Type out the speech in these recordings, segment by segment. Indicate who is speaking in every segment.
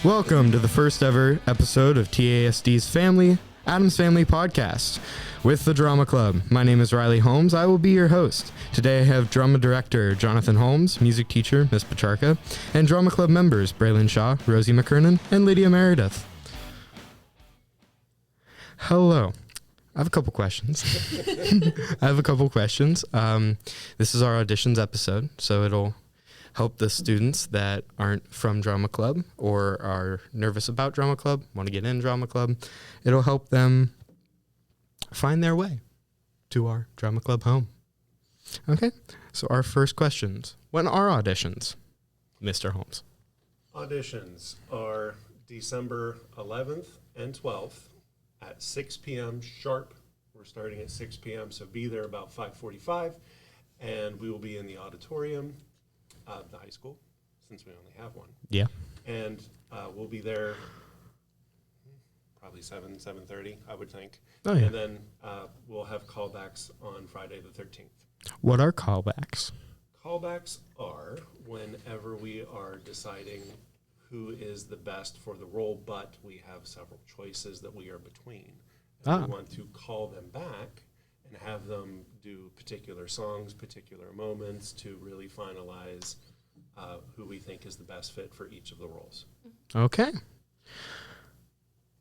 Speaker 1: Welcome to the first ever episode of TASD's Addams Family Podcast with the Drama Club. My name is Ryleigh Holmes. I will be your host. Today I have drama director Jonathan Holmes, music teacher Miss Petrarca, and drama club members Braylinne Shaw, Rosie McKernan, and Lydia Meredith. Hello. I have a couple questions. This is our auditions episode, so it'll help the students that aren't from drama club or are nervous about drama club, want to get in drama club. It'll help them find their way to our drama club home. Okay, so our first questions. When are auditions, Mr. Holmes?
Speaker 2: Auditions are December 11th and 12th at 6 p.m. sharp. We're starting at 6 p.m., so be there about 5:45, and we will be in the auditorium of the high school, since we only have one.
Speaker 1: Yeah.
Speaker 2: And we'll be there probably 7:30, I would think.
Speaker 1: Oh, yeah.
Speaker 2: And then we'll have callbacks on Friday the 13th.
Speaker 1: What are callbacks?
Speaker 2: Callbacks are whenever we are deciding who is the best for the role, but we have several choices that we are between. We want to call them back and have them do particular songs, particular moments to really finalize who we think is the best fit for each of the roles.
Speaker 1: Okay.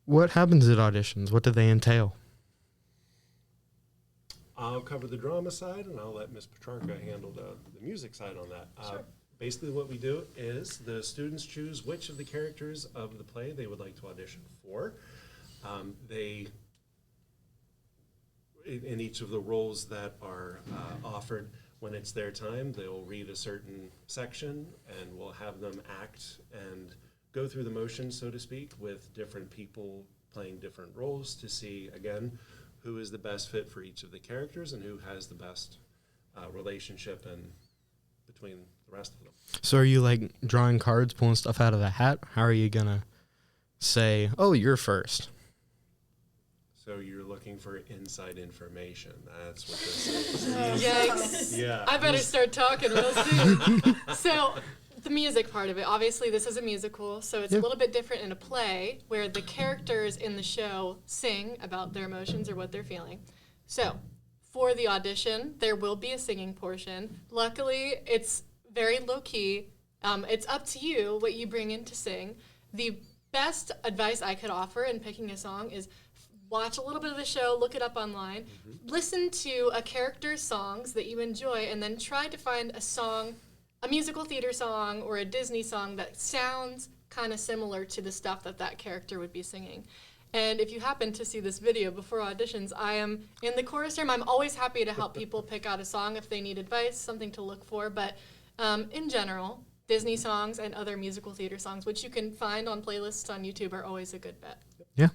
Speaker 1: What happens at auditions? What do they entail?
Speaker 2: I'll cover the drama side, and I'll let Miss Petrarca handle the music side on that.
Speaker 3: Sure.
Speaker 2: Basically what we do is the students choose which of the characters of the play they would like to audition for. In each of the roles that are offered, when it's their time, they'll read a certain section, and we'll have them act and go through the motions, so to speak, with different people playing different roles to see, again, who is the best fit for each of the characters and who has the best relationship and between the rest of them.
Speaker 1: So are you like drawing cards, pulling stuff out of the hat? How are you gonna say, oh, you're first?
Speaker 2: So you're looking for inside information. That's what this is.
Speaker 3: Yikes.
Speaker 2: Yeah.
Speaker 3: I better start talking real soon. So the music part of it, obviously this is a musical, so it's a little bit different in a play where the characters in the show sing about their emotions or what they're feeling. So for the audition, there will be a singing portion. Luckily, it's very low-key. It's up to you what you bring in to sing. The best advice I could offer in picking a song is watch a little bit of the show, look it up online, listen to a character's songs that you enjoy, and then try to find a song, a musical theater song or a Disney song that sounds kind of similar to the stuff that character would be singing. And if you happen to see this video before auditions, I am in the chorus room. I'm always happy to help people pick out a song if they need advice, something to look for. But in general, Disney songs and other musical theater songs, which you can find on playlists on YouTube, are always a good bet.
Speaker 1: Yeah.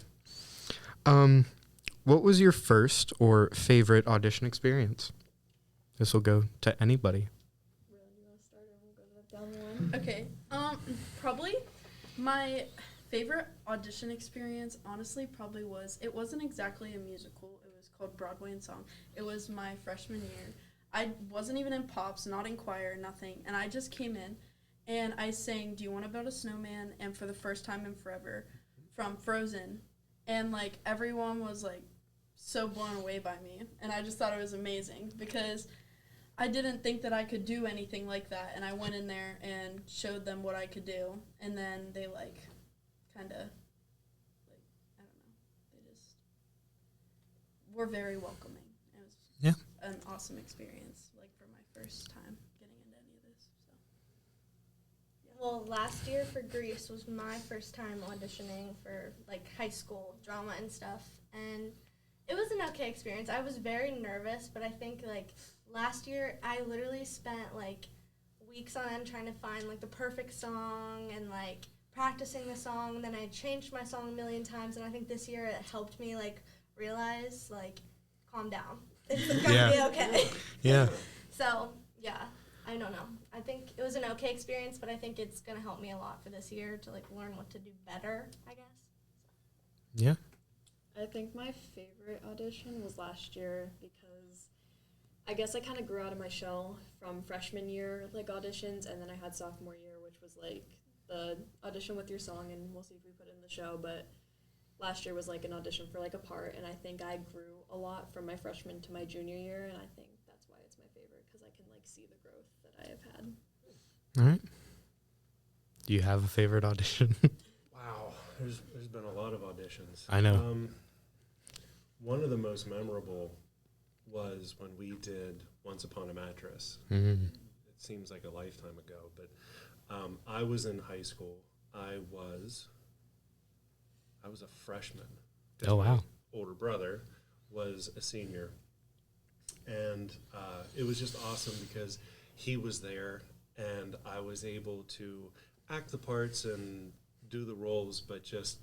Speaker 1: What was your first or favorite audition experience? This will go to anybody.
Speaker 4: Okay. Probably my favorite audition experience, honestly, it wasn't exactly a musical. It was called Broadway in Song. It was my freshman year. I wasn't even in Pops, not in choir, nothing. And I just came in and I sang Do You Want to Build a Snowman? And For the First Time in Forever from Frozen. And, like, everyone was, like, so blown away by me. And I just thought it was amazing because I didn't think that I could do anything like that. And I went in there and showed them what I could do. And then they, like, kind of, like, I don't know. They just were very welcoming. It was an awesome experience, like, for my first time getting into any of this. So.
Speaker 5: Well, last year for Grease was my first time auditioning for, like, high school drama and stuff, and it was an okay experience. I was very nervous, but I think, like, last year I literally spent, like, weeks on end trying to find, like, the perfect song and, like, practicing the song, and then I changed my song a million times, and I think this year it helped me, like, realize, like, calm down. It's gonna be okay.
Speaker 1: Yeah.
Speaker 5: So, yeah. I don't know. I think it was an okay experience, but I think it's going to help me a lot for this year to, like, learn what to do better, I guess.
Speaker 1: Yeah.
Speaker 6: I think my favorite audition was last year because I guess I kind of grew out of my shell from freshman year, like, auditions, and then I had sophomore year, which was, like, the audition with your song, and we'll see if we put it in the show, but last year was like an audition for like a part, and I think I grew a lot from my freshman to my junior year, and I think that's why it's my favorite, because I can like see the growth that I have had.
Speaker 1: All right. Do you have a favorite audition?
Speaker 2: Wow, there's been a lot of auditions.
Speaker 1: I know.
Speaker 2: One of the most memorable was when we did Once Upon a Mattress.
Speaker 1: Mm-hmm.
Speaker 2: It seems like a lifetime ago, but I was in high school. I was a freshman.
Speaker 1: Oh, wow.
Speaker 2: My older brother was a senior. And it was just awesome because he was there and I was able to act the parts and do the roles, but just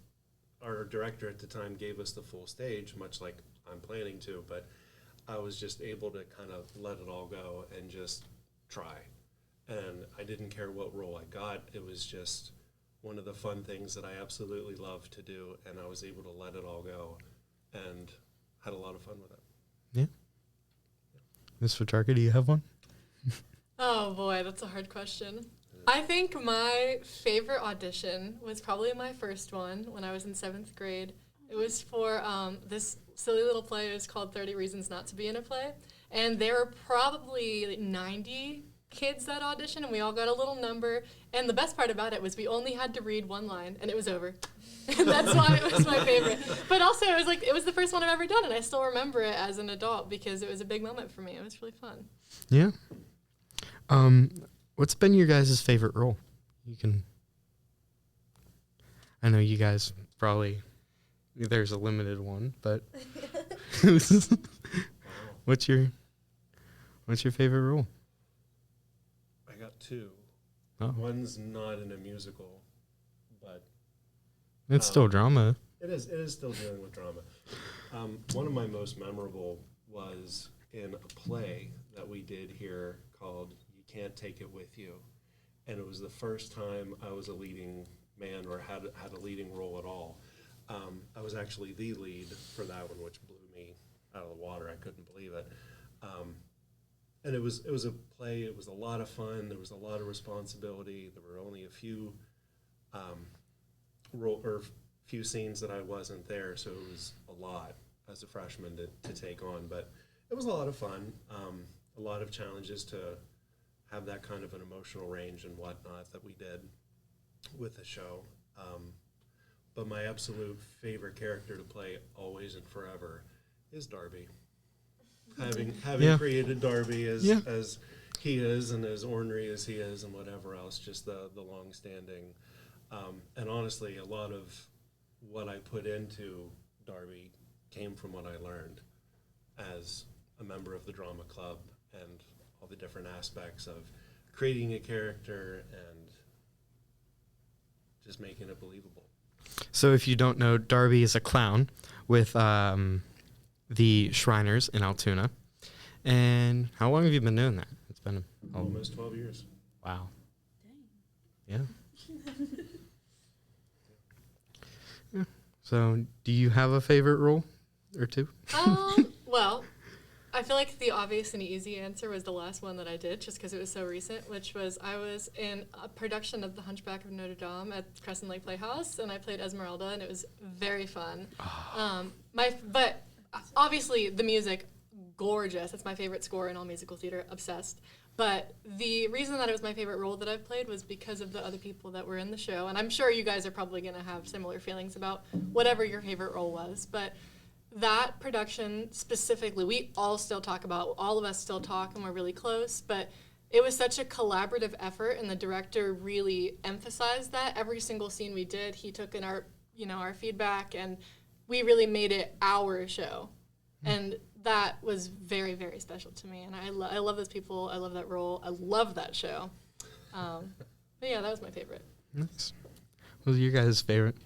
Speaker 2: our director at the time gave us the full stage, much like I'm planning to, but I was just able to kind of let it all go and just try. And I didn't care what role I got. It was just one of the fun things that I absolutely love to do, and I was able to let it all go and had a lot of fun with it.
Speaker 1: Yeah. Ms. Petrarca, do you have one?
Speaker 3: Oh boy, that's a hard question. I think my favorite audition was probably my first one when I was in 7th grade. It was for this silly little play. It was called 30 Reasons Not to Be in a Play. And there were probably like 90 kids that auditioned, and we all got a little number. And the best part about it was we only had to read one line, and it was over. And that's why it was my favorite. But also, it was the first one I've ever done, and I still remember it as an adult because it was a big moment for me. It was really fun.
Speaker 1: Yeah. What's been your guys' favorite role? I know you guys probably, there's a limited one, but what's your favorite role?
Speaker 2: I got two.
Speaker 1: Oh.
Speaker 2: One's not in a musical, but
Speaker 1: It's still drama.
Speaker 2: it is still dealing with drama. One of my most memorable was in a play that we did here called You Can't Take It With You. And it was the first time I was a leading man or had a leading role at all. I was actually the lead for that one, which blew me out of the water. I couldn't believe it. And it was a play. It was a lot of fun. There was a lot of responsibility. There were only a few few scenes that I wasn't there, so it was a lot as a freshman to take on. But it was a lot of fun. A lot of challenges to have that kind of an emotional range and whatnot that we did with the show. But my absolute favorite character to play always and forever is Darby. Having created Darby as he is and as ornery as he is and whatever else, just the long-standing. And honestly, a lot of what I put into Darby came from what I learned as a member of the drama club and all the different aspects of creating a character and just making it believable.
Speaker 1: So if you don't know, Darby is a clown with the Shriners in Altoona. And how long have you been doing that? It's been
Speaker 2: Almost 12 years.
Speaker 1: Wow.
Speaker 4: Dang.
Speaker 1: Yeah. So do you have a favorite role or two?
Speaker 3: Well, I feel like the obvious and easy answer was the last one that I did, just because it was so recent, which was I was in a production of The Hunchback of Notre Dame at Crescent Lake Playhouse, and I played Esmeralda, and it was very fun. But obviously the music, gorgeous. It's my favorite score in all musical theater, obsessed. But the reason that it was my favorite role that I've played was because of the other people that were in the show, and I'm sure you guys are probably going to have similar feelings about whatever your favorite role was, but that production specifically, we all still talk about, all of us still talk and we're really close, but it was such a collaborative effort and the director really emphasized that. Every single scene we did, he took in our feedback and we really made it our show. And that was very, very special to me. And I love those people. I love that role. I love that show. But yeah, that was my favorite.
Speaker 1: Nice. What was your guys' favorite?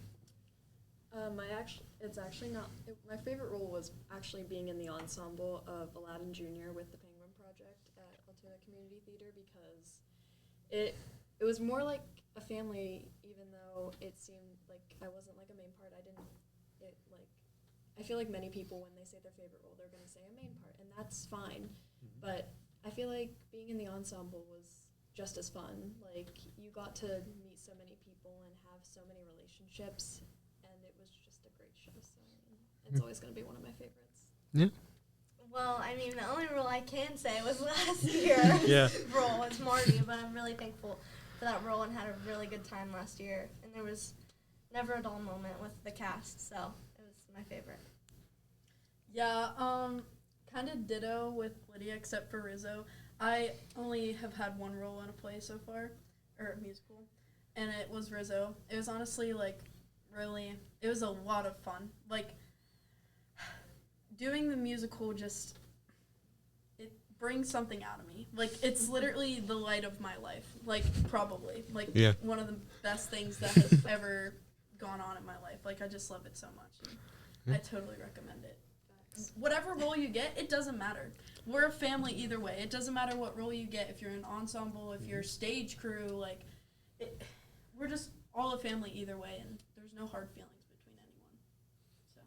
Speaker 6: It's actually not. My favorite role was actually being in the ensemble of Aladdin Jr. with the Penguin Project at Altoona Community Theater because it was more like a family, even though it seemed like I wasn't like a main part. I feel like many people, when they say their favorite role, they're going to say a main part, and that's fine. Mm-hmm. But I feel like being in the ensemble was just as fun. Like, you got to meet so many people and have so many relationships, and it was just a great show. So it's always going to be one of my favorites.
Speaker 1: Yeah.
Speaker 5: Well, I mean, the only role I can say was last year's role was Marty, but I'm really thankful for that role and had a really good time last year. And there was never a dull moment with the cast, so it was my favorite.
Speaker 4: Yeah, kind of ditto with Lydia, except for Rizzo. I only have had one role in a play so far, or a musical, and it was Rizzo. It was honestly, like, really, it was a lot of fun. Like, doing the musical just, it brings something out of me. Like, it's literally the light of my life. Like, probably. Like, one of the best things that has ever gone on in my life. Like, I just love it so much. I totally recommend it. Whatever role you get, it doesn't matter. We're a family either way. It doesn't matter what role you get. If you're an ensemble, if you're stage crew, like, we're just all a family either way, and there's no hard feelings between anyone. So.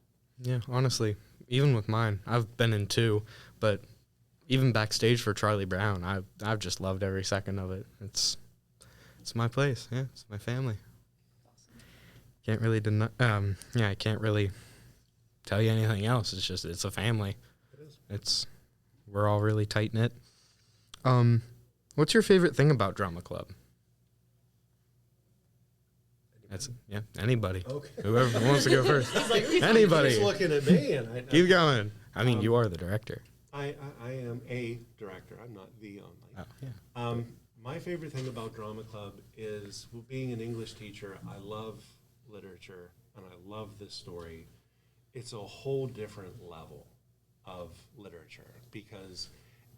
Speaker 1: Yeah, honestly, even with mine, I've been in 2, but even backstage for Charlie Brown, I've just loved every second of it. It's my place. Yeah, it's my family.
Speaker 4: Awesome.
Speaker 1: Can't really deny. I can't really tell you anything else. It's just it's a family.
Speaker 2: It is.
Speaker 1: We're all really tight knit. What's your favorite thing about drama club? That's anybody.
Speaker 2: Okay.
Speaker 1: Whoever wants to go first. Anybody.
Speaker 2: He's looking at me, and
Speaker 1: Keep going. I mean, you are the director.
Speaker 2: I am a director. I'm not the only.
Speaker 1: Oh, yeah.
Speaker 2: My favorite thing about drama club is being an English teacher. I love literature, and I love this story. It's a whole different level of literature because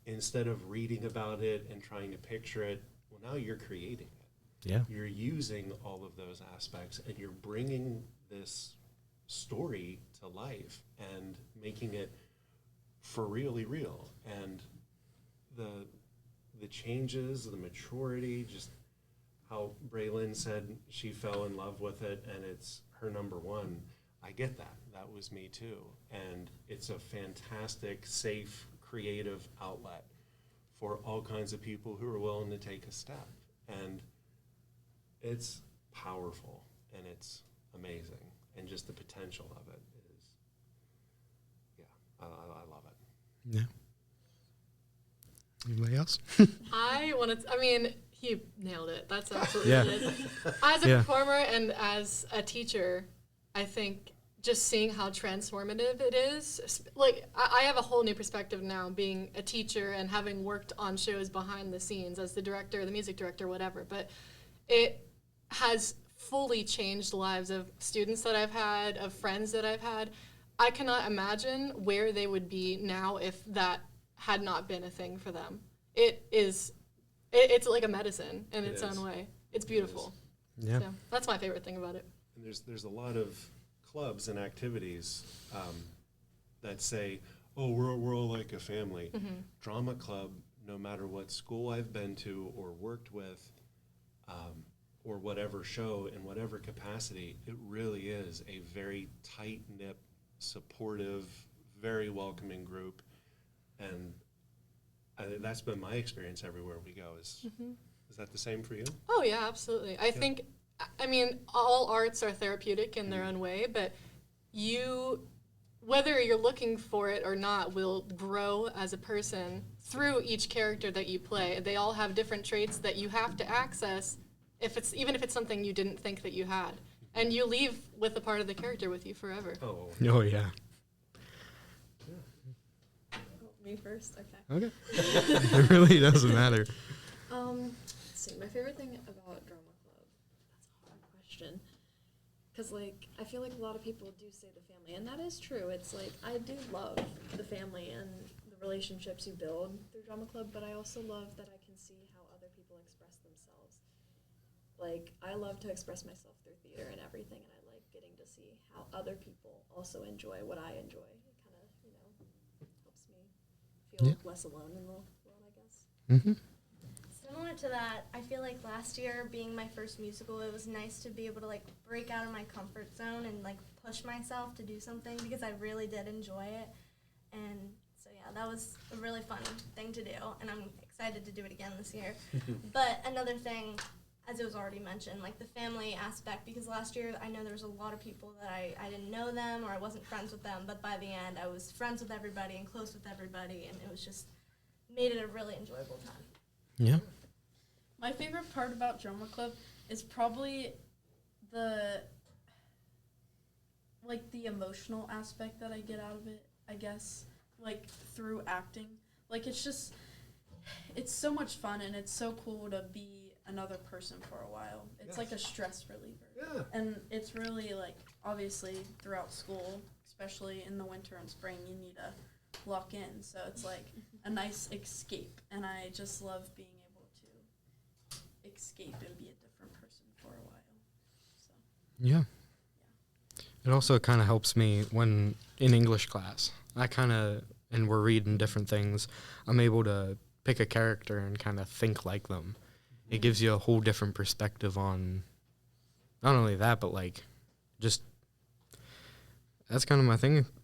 Speaker 2: instead of reading about it and trying to picture it, well, now you're creating it.
Speaker 1: Yeah.
Speaker 2: You're using all of those aspects and you're bringing this story to life and making it for really real. And the changes, the maturity, just how Braylinne said she fell in love with it and it's her number one. I get that. That was me too. And it's a fantastic, safe, creative outlet for all kinds of people who are willing to take a step. And it's powerful and it's amazing. And just the potential of it is, I love it.
Speaker 1: Yeah. Anybody else?
Speaker 3: He nailed it. That's absolutely
Speaker 1: Yeah.
Speaker 3: it. As a performer and as a teacher, I think just seeing how transformative it is, like I have a whole new perspective now being a teacher and having worked on shows behind the scenes as the director, the music director, whatever, but it has fully changed the lives of students that I've had, of friends that I've had. I cannot imagine where they would be now if that had not been a thing for them. It's like a medicine in its own way. It's beautiful.
Speaker 1: Yeah.
Speaker 3: So that's my favorite thing about it.
Speaker 2: And there's a lot of clubs and activities that say, oh, we're all like a family.
Speaker 3: Mm-hmm.
Speaker 2: Drama club, no matter what school I've been to or worked with, or whatever show in whatever capacity, it really is a very tight-knit, supportive, very welcoming group. And that's been my experience everywhere we go. Is that the same for you?
Speaker 3: Oh, yeah, absolutely. I think, all arts are therapeutic in their own way, but whether you're looking for it or not, will grow as a person through each character that you play. They all have different traits that you have to access, even if it's something you didn't think that you had. And you leave with a part of the character with you forever.
Speaker 2: Oh,
Speaker 1: Yeah.
Speaker 6: Me first? Okay.
Speaker 1: Okay. It really doesn't matter.
Speaker 6: Let's see. My favorite thing about drama club. That's a hard question. Because, I feel like a lot of people do say the family, and that is true. It's I do love the family and the relationships you build through drama club, but I also love that I can see how other people express themselves. I love to express myself through theater and everything, and I like getting to see how other people also enjoy what I enjoy. It kind of, helps me feel less alone in the world, I guess.
Speaker 1: Mm-hmm.
Speaker 5: Similar to that, I feel like last year being my first musical, it was nice to be able to break out of my comfort zone and push myself to do something because I really did enjoy it. And so that was a really fun thing to do, and I'm excited to do it again this year. But another thing, as it was already mentioned, like the family aspect, because last year I know there was a lot of people that I didn't know them or I wasn't friends with them, but by the end I was friends with everybody and close with everybody, and it was just made it a really enjoyable time.
Speaker 1: Yeah.
Speaker 4: My favorite part about drama club is probably the emotional aspect that I get out of it, I guess, like through acting. Like it's so much fun, and it's so cool to be another person for a while. It's like a stress reliever.
Speaker 2: Yeah.
Speaker 4: And it's really like, obviously throughout school, especially in the winter and spring, you need to lock in. So it's like a nice escape, and I just love being able to escape and be a different person for a while. So
Speaker 1: Yeah. It also kind of helps me when in English class, and we're reading different things, I'm able to pick a character and kind of think like them. It gives you a whole different perspective on not only that, but like just, that's kind of my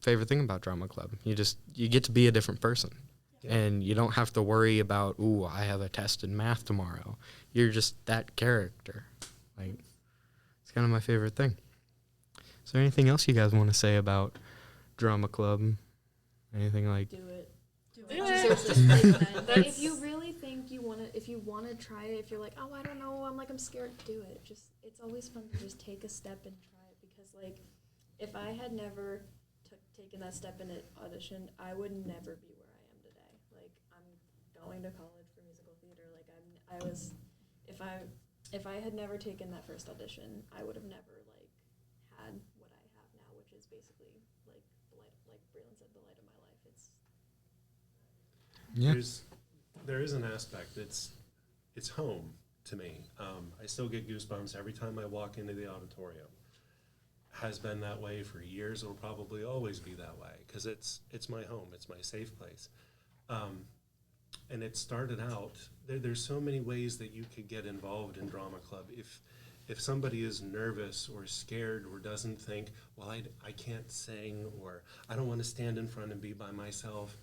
Speaker 1: favorite thing about drama club. You get to be a different person.
Speaker 2: Yeah.
Speaker 1: And you don't have to worry about, ooh, I have a test in math tomorrow. You're just that character. Like, it's kind of my favorite thing. Is there anything else you guys want to say about drama club? Anything like?
Speaker 6: Do it.
Speaker 3: Do
Speaker 6: It
Speaker 3: it.
Speaker 6: deserves this placement.
Speaker 3: That's-
Speaker 6: If you really think if you want to try it, if you're like, oh, I don't know, I'm scared, do it. It's always fun to just take a step and try it, because like, if I had never taken that step in an audition, I would never be where I am today. Like, I'm going to college for musical theater. Like, if I had never taken that first audition, I would have never like had what I have now, which is basically like the light, like Braylinne said, the light of my life. It's
Speaker 1: Yeah.
Speaker 2: There is an aspect. It's home to me. I still get goosebumps every time I walk into the auditorium. Has been that way for years. It'll probably always be that way because it's my home. It's my safe place. And it started out. There's so many ways that you could get involved in drama club. If somebody is nervous or scared or doesn't think, well, I can't sing, or I don't want to stand in front and be by myself,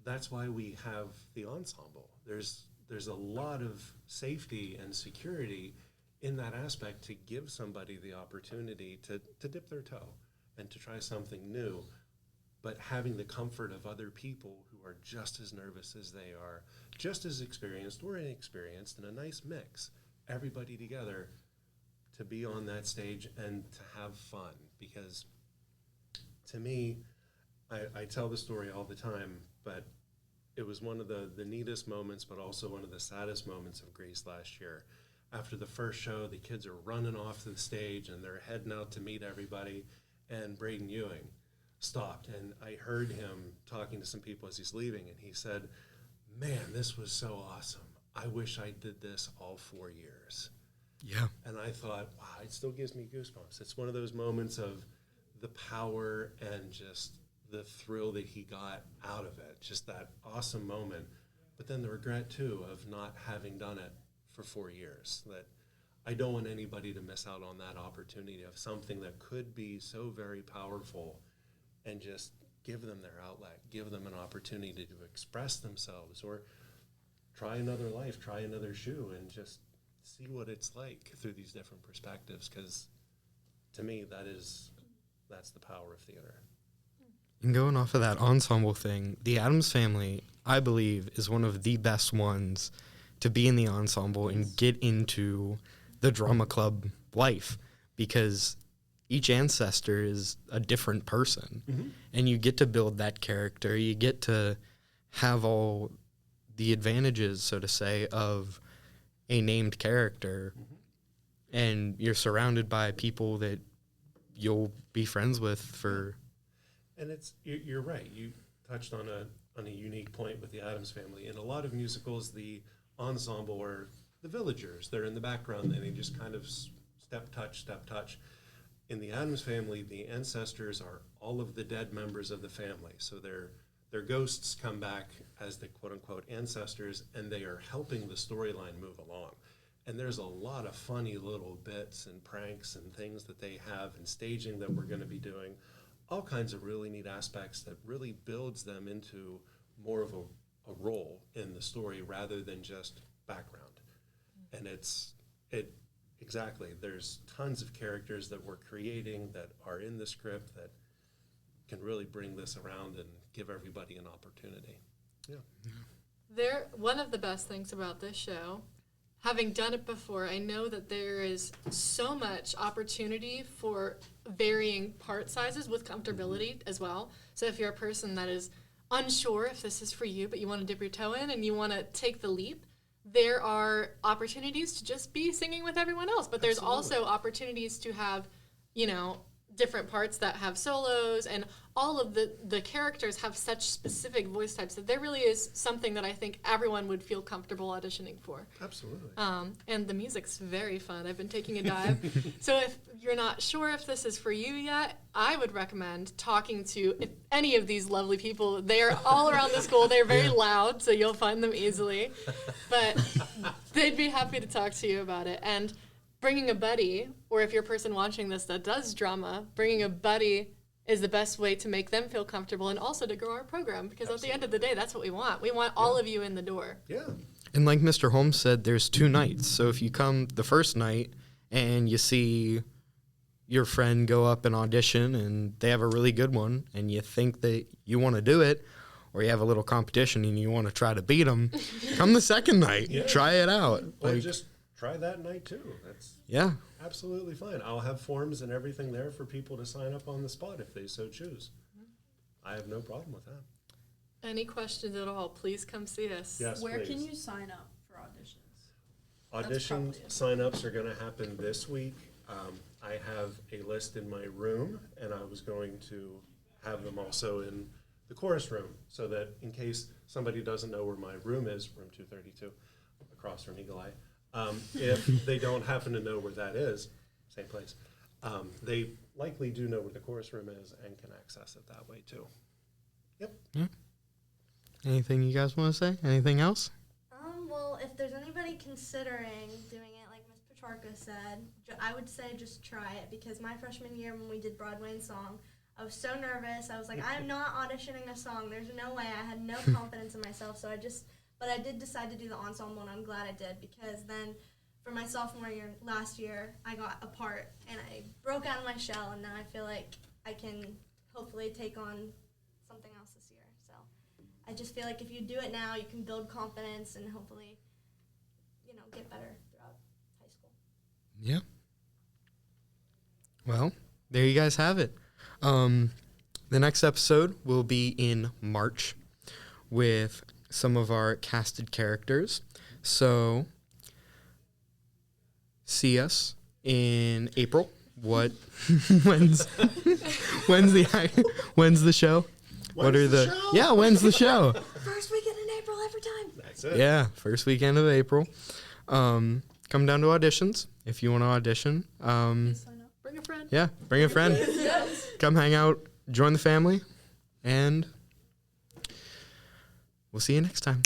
Speaker 2: that's why we have the ensemble. There's a lot of safety and security in that aspect to give somebody the opportunity to dip their toe and to try something new, but having the comfort of other people who are just as nervous as they are, just as experienced or inexperienced, in a nice mix, everybody together to be on that stage and to have fun. Because to me, I tell the story all the time, but it was one of the neatest moments, but also one of the saddest moments of Grease last year. After the first show, the kids are running off to the stage and they're heading out to meet everybody, and Braden Ewing stopped, and I heard him talking to some people as he's leaving, and he said, man, this was so awesome. I wish I did this all 4 years.
Speaker 1: Yeah.
Speaker 2: And I thought, wow, it still gives me goosebumps. It's one of those moments of the power and just the thrill that he got out of it, just that awesome moment. But then the regret, too, of not having done it for 4 years, that I don't want anybody to miss out on that opportunity of something that could be so very powerful, and just give them their outlet, give them an opportunity to express themselves, or try another life, try another shoe, and just see what it's like through these different perspectives, because to me, that's the power of theater.
Speaker 1: And going off of that ensemble thing, the Addams Family, I believe, is one of the best ones to be in the ensemble and get into the drama club life, because each ancestor is a different person.
Speaker 2: Mm-hmm.
Speaker 1: And you get to build that character. You get to have all the advantages, so to say, of a named character.
Speaker 2: Mm-hmm.
Speaker 1: And you're surrounded by people that you'll be friends with for...
Speaker 2: And you're right. You touched on a unique point with the Addams Family. In a lot of musicals, the ensemble are the villagers. They're in the background, and they just kind of step touch. In the Addams Family, the ancestors are all of the dead members of the family. So their ghosts come back as the quote-unquote ancestors, and they are helping the storyline move along. And there's a lot of funny little bits and pranks and things that they have, and staging that we're going to be doing. All kinds of really neat aspects that really builds them into more of a role in the story rather than just background. And exactly, there's tons of characters that we're creating that are in the script that can really bring this around and give everybody an opportunity. Yeah.
Speaker 3: One of the best things about this show, having done it before, I know that there is so much opportunity for varying part sizes with comfortability as well. So if you're a person that is unsure if this is for you, but you want to dip your toe in and you want to take the leap, there are opportunities to just be singing with everyone else. But there's also opportunities to have, different parts that have solos, and all of the characters have such specific voice types that there really is something that I think everyone would feel comfortable auditioning for.
Speaker 2: Absolutely.
Speaker 3: And the music's very fun. I've been taking a dive. So if you're not sure if this is for you yet, I would recommend talking to any of these lovely people. They're all around the school. They're very loud, so you'll find them easily. But they'd be happy to talk to you about it. And bringing a buddy, or if you're a person watching this that does drama, bringing a buddy is the best way to make them feel comfortable and also to grow our program, because at the end of the day, that's what we want. We want all of you in the door.
Speaker 2: Yeah.
Speaker 1: And like Mr. Holmes said, there's 2 nights. So if you come the first night and you see your friend go up and audition and they have a really good one and you think that you want to do it, or you have a little competition and you want to try to beat them, come the second night.
Speaker 2: Yeah.
Speaker 1: Try it out.
Speaker 2: Or just try that night too. That's absolutely fine. I'll have forms and everything there for people to sign up on the spot if they so choose. I have no problem with that.
Speaker 3: Any questions at all, please come see us.
Speaker 2: Yes,
Speaker 4: Where
Speaker 2: please.
Speaker 4: can you sign up for auditions?
Speaker 2: Audition
Speaker 4: probably it.
Speaker 2: sign-ups are going to happen this week. I have a list in my room, and I was going to have them also in the chorus room, so that in case somebody doesn't know where my room is, room 232, across from Eagle Eye, if they don't happen to know where that is, same place, they likely do know where the chorus room is and can access it that way too. Yep.
Speaker 1: Yeah. Anything you guys want to say? Anything else?
Speaker 5: Well, if there's anybody considering doing it, like Miss Petrarca said, I would say just try it, because my freshman year when we did Broadway and song, I was so nervous. I was like, I'm not auditioning a song. There's no way. I had no confidence in myself, but I did decide to do the ensemble, and I'm glad I did, because then for my sophomore year, last year, I got a part, and I broke out of my shell, and now I feel like I can hopefully take on something else this year. So I just feel like if you do it now, you can build confidence and hopefully, get better throughout high school.
Speaker 1: Yeah. Well, there you guys have it. The next episode will be in March with some of our casted characters. So see us in April. When's the show? When's the show?
Speaker 4: First weekend in April every time.
Speaker 2: That's it.
Speaker 1: Yeah, first weekend of April. Come down to auditions if you want to audition.
Speaker 4: Sign up.
Speaker 3: Bring a friend.
Speaker 1: Yeah, bring a friend.
Speaker 4: Yes.
Speaker 1: Come hang out, join the family, and we'll see you next time.